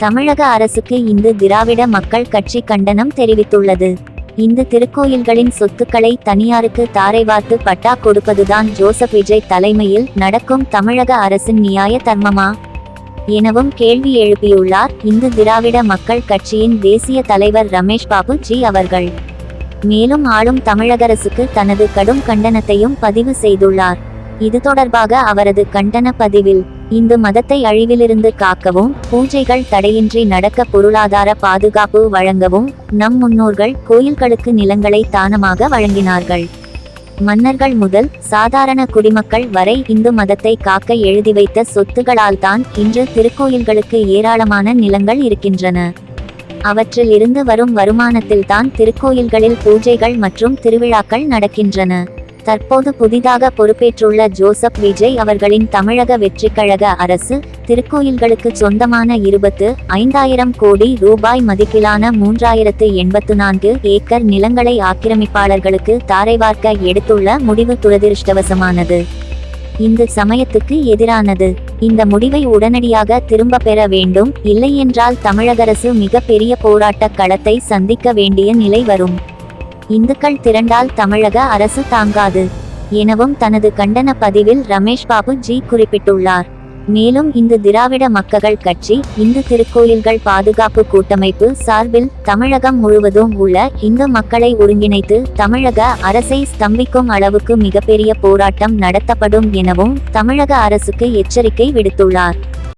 தமிழக அரசுக்கு இந்து திராவிட மக்கள் கட்சி கண்டனம் தெரிவித்துள்ளது. இந்து திருக்கோயில்களின் சொத்துக்களை தனியாருக்கு தாரை வார்த்து பட்டா கொடுப்பதுதான் ஜோசப் விஜய் தலைமையில் நடக்கும் தமிழக அரசின் நியாய தர்மமா எனவும் கேள்வி எழுப்பியுள்ளார் இந்து திராவிட மக்கள் கட்சியின் தேசிய தலைவர் ரமேஷ் பாபு ஜி அவர்கள். மேலும் ஆளும் தமிழக அரசுக்கு தனது கடும் கண்டனத்தையும் பதிவு செய்துள்ளார். இது தொடர்பாக அவரது கண்டன பதிவில், இந்து மதத்தை அழிவிலிருந்து காக்கவும், பூஜைகள் தடையின்றி நடக்க பொருளாதார பாதுகாப்பு வழங்கவும் நம் முன்னோர்கள் கோயில்களுக்கு நிலங்களை தானமாக வழங்கினார்கள். மன்னர்கள் முதல் சாதாரண குடிமக்கள் வரை இந்து மதத்தை காக்க எழுதி வைத்த சொத்துகளால் தான் இன்று திருக்கோயில்களுக்கு ஏராளமான நிலங்கள் இருக்கின்றன. அவற்றில் இருந்து வரும் வருமானத்தில் தான் திருக்கோயில்களில் பூஜைகள் மற்றும் திருவிழாக்கள் நடக்கின்றன. தற்போது புதிதாக பொறுப்பேற்றுள்ள ஜோசப் விஜய் அவர்களின் தமிழக வெற்றிக்கழக அரசு திருக்கோயில்களுக்கு சொந்தமான 25,000 கோடி ரூபாய் மதிப்பிலான 3084 ஏக்கர் நிலங்களை ஆக்கிரமிப்பாளர்களுக்கு தாரைவார்க்க எடுத்துள்ள முடிவு துரதிருஷ்டவசமானது. இந்து சமயத்துக்கு எதிரானது. இந்த முடிவை உடனடியாக திரும்ப பெற வேண்டும். இல்லையென்றால் தமிழக அரசு மிக பெரிய போராட்ட களத்தை சந்திக்க வேண்டிய நிலை வரும். இந்துக்கள் திரண்டால் தமிழக அரசு தாங்காது எனவும் தனது கண்டன பதிவில் ரமேஷ் பாபு ஜி குறிப்பிட்டுள்ளார். மேலும் இந்து திராவிட மக்கள் கட்சி இந்து திருக்கோயில்கள் பாதுகாப்பு கூட்டமைப்பு சார்பில் தமிழகம் முழுவதும் உள்ள இந்து மக்களை ஒருங்கிணைத்து தமிழக அரசை ஸ்தம்பிக்கும் அளவுக்கு மிகப்பெரிய போராட்டம் நடத்தப்படும் எனவும் தமிழக அரசுக்கு எச்சரிக்கை விடுத்துள்ளார்.